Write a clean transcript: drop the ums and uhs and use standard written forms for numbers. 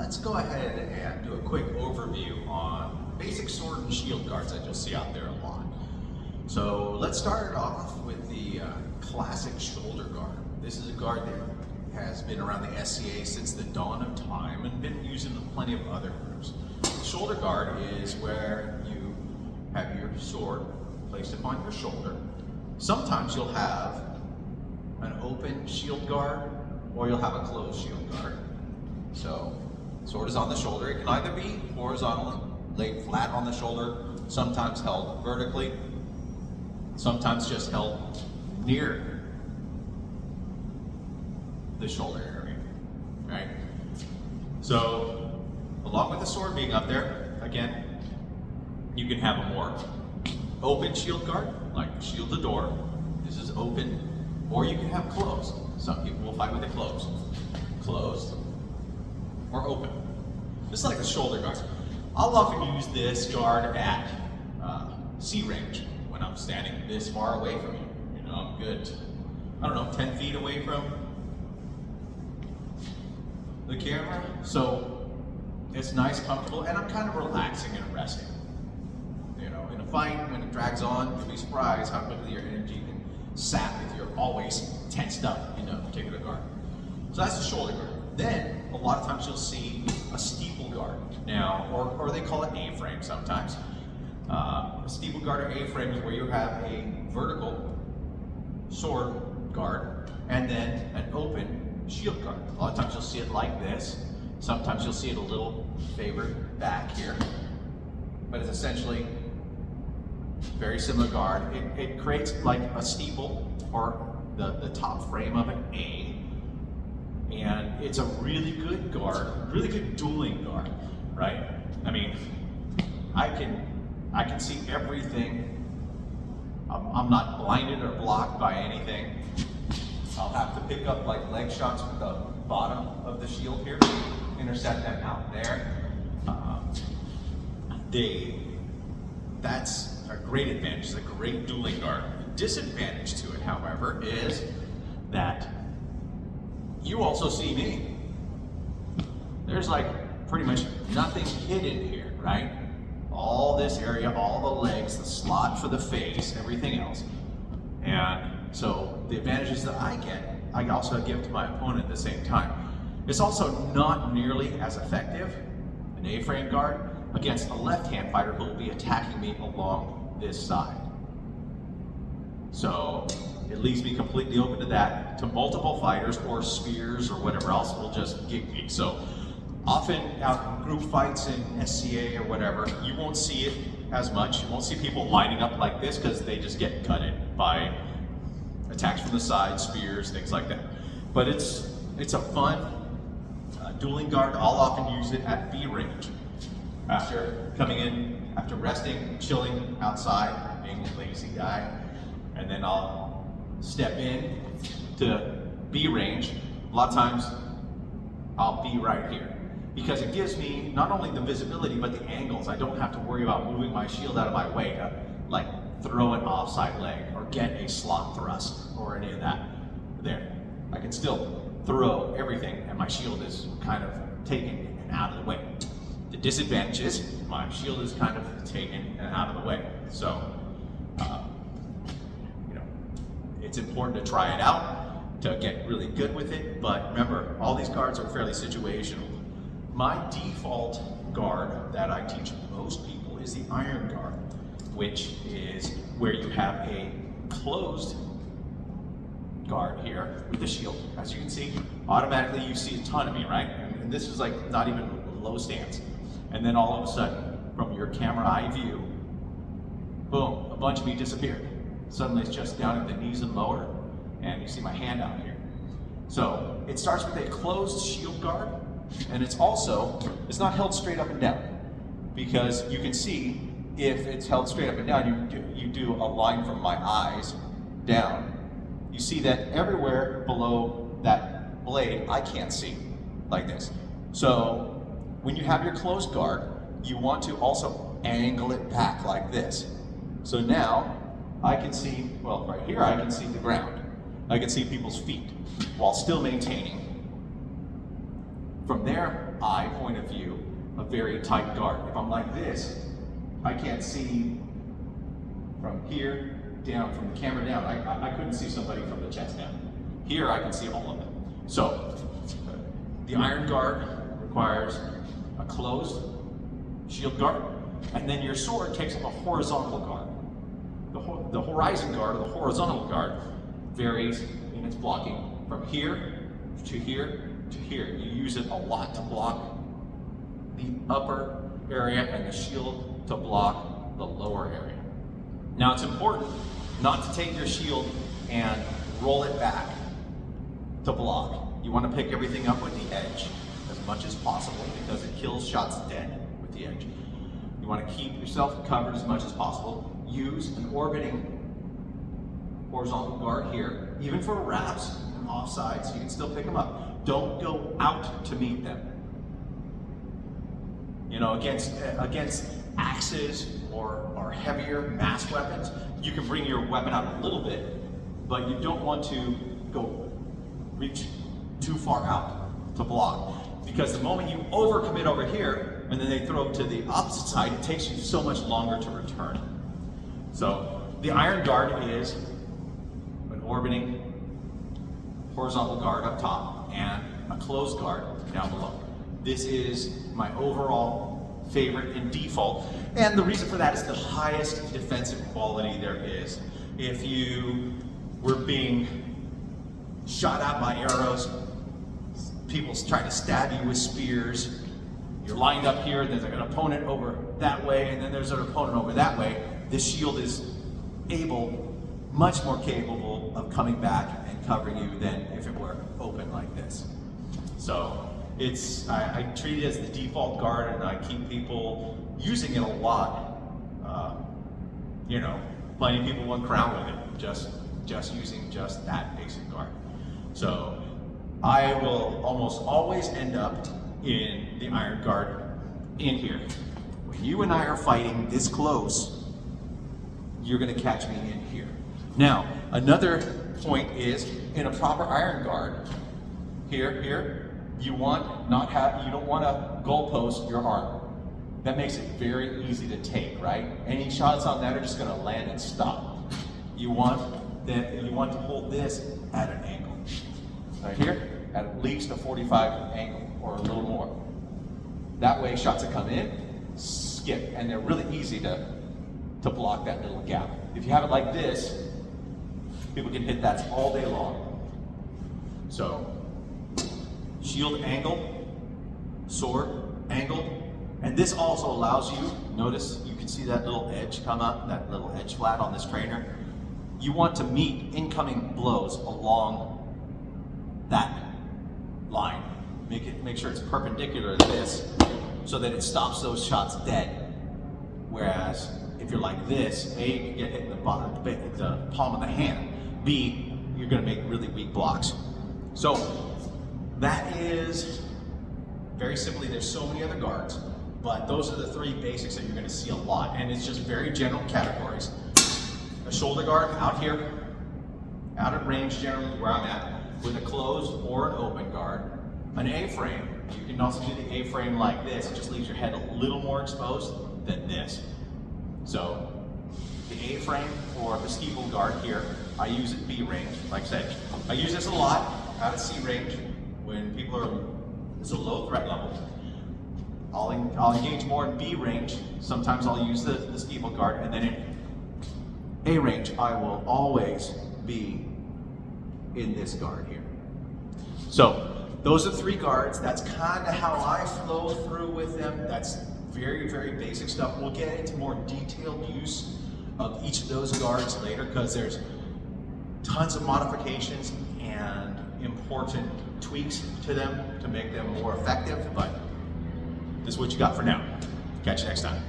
let's go ahead and do a quick overview on basic sword and shield guards that you'll see out there a lot. So let's start it off with the classic shoulder guard. This is a guard that has been around the SCA since the dawn of time and been used in plenty of other groups. The shoulder guard is where you have your sword placed upon your shoulder. Sometimes you'll have an open shield guard or you'll have a closed shield guard. So, sword is on the shoulder. It can either be horizontally, laid flat on the shoulder, sometimes held vertically, sometimes just held near the shoulder area, right? So, along with the sword being up there, again, you can have a more open shield guard, like shield the door. This is open, or you can have closed. Some people will fight with it closed. Closed or open. This is like a shoulder guard. I'll often use this guard at C range when I'm standing this far away from you. You know, I'm good, I don't know, 10 feet away from the camera. So it's nice, comfortable, and I'm kind of relaxing and resting. You know, in a fight, when it drags on, you'll be surprised how quickly your energy can sap if you're always tensed up in a particular guard. So that's the shoulder guard. Then, a lot of times you'll see a steeple guard now, or they call it A-frame sometimes. A steeple guard or A-frame is where you have a vertical sword guard and then an open shield guard. A lot of times you'll see it like this. Sometimes you'll see it a little favored back here. But it's essentially very similar guard. It creates like a steeple, or the top frame of an A. And it's a really good guard, really good dueling guard, right? I mean, I can see everything. I'm not blinded or blocked by anything. I'll have to pick up like leg shots with the bottom of the shield here, intercept them out there. That's a great advantage. It's a great dueling guard. The disadvantage to it, however, is that you also see me. There's like pretty much nothing hidden here, right? All this area, all the legs, the slot for the face, everything else. And so the advantages that I get, I also give to my opponent at the same time. It's also not nearly as effective, an A-frame guard, against a left-hand fighter who will be attacking me along this side. So it leaves me completely open to that, to multiple fighters or spears or whatever else will just gig me. So often out in group fights in SCA or whatever, you won't see it as much. You won't see people lining up like this because they just get gutted by attacks from the side, spears, things like that. But it's a fun dueling guard. I'll often use it at B range. After coming in, after resting, chilling outside, being a lazy guy, and then I'll step in to B range. A lot of times I'll be right here because it gives me not only the visibility but the angles. I don't have to worry about moving my shield out of my way to like throw an offside leg or get a slot thrust or any of that there. I can still throw everything and my shield is kind of taken and out of the way. The disadvantage is my shield is kind of taken and out of the way. So, it's important to try it out, to get really good with it, but remember, all these guards are fairly situational. My default guard that I teach most people is the iron guard, which is where you have a closed guard here with the shield. As you can see, automatically you see a ton of me, right? And this is like not even a low stance. And then all of a sudden, from your camera eye view, boom, a bunch of me disappeared. Suddenly it's just down at the knees and lower, and you see my hand out here. So it starts with a closed shield guard, and it's not held straight up and down, because you can see if it's held straight up and down, you do a line from my eyes down. You see that everywhere below that blade, I can't see like this. So when you have your closed guard, you want to also angle it back like this. So now I can see, well, right here I can see the ground. I can see people's feet while still maintaining. From there, eye point of view, a very tight guard. If I'm like this, I can't see from here down, from the camera down. I couldn't see somebody from the chest down. Here I can see all of them. So the iron guard requires a closed shield guard, and then your sword takes up a horizontal guard. The horizon guard, or the horizontal guard, varies in its blocking from here to here to here. You use it a lot to block the upper area and the shield to block the lower area. Now it's important not to take your shield and roll it back to block. You want to pick everything up with the edge as much as possible because it kills shots dead with the edge. You want to keep yourself covered as much as possible. Use an orbiting horizontal guard here, even for wraps and offsides, you can still pick them up. Don't go out to meet them. You know, against axes or heavier mass weapons, you can bring your weapon out a little bit, but you don't want to go reach too far out to block. Because the moment you overcommit over here, and then they throw to the opposite side, it takes you so much longer to return. So the iron guard is an orbiting horizontal guard up top and a closed guard down below. This is my overall favorite and default, and the reason for that is the highest defensive quality there is. If you were being shot at by arrows, people trying to stab you with spears, you're lined up here, there's an opponent over that way, and then there's an opponent over that way, this shield is much more capable of coming back and covering you than if it were open like this. So I treat it as the default guard, and I keep people using it a lot. You know, plenty of people won crown with it, just using just that basic guard. So I will almost always end up in the iron guard in here. When you and I are fighting this close, you're going to catch me in here. Now, another point is in a proper iron guard, here, you don't want to goalpost your arm. That makes it very easy to take, right? Any shots on that are just going to land and stop. You want to hold this at an angle. Right here, at least a 45 angle or a little more. That way, shots that come in, skip, and they're really easy to block that little gap. If you have it like this, people can hit that all day long. So, shield angle, sword angle, and this also allows you, notice you can see that little edge come up, that little edge flat on this trainer. You want to meet incoming blows along that line. Make sure it's perpendicular to this so that it stops those shots dead. Whereas if you're like this, A, you can get hit in the palm of the hand. B, you're going to make really weak blocks. So that is very simply, there's so many other guards, but those are the three basics that you're going to see a lot, and it's just very general categories. A shoulder guard out here, out at range generally where I'm at, with a closed or an open guard. An A-frame, you can also do the A-frame like this, it just leaves your head a little more exposed than this. So the A-frame or the steeple guard here, I use at B range, like I said. I use this a lot out at C range when it's a low threat level. I'll engage more in B range. Sometimes I'll use the steeple guard, and then in A range, I will always be in this guard here. So those are three guards. That's kind of how I flow through with them. That's very, very basic stuff. We'll get into more detailed use of each of those guards later because there's tons of modifications and important tweaks to them to make them more effective, but this is what you got for now. Catch you next time.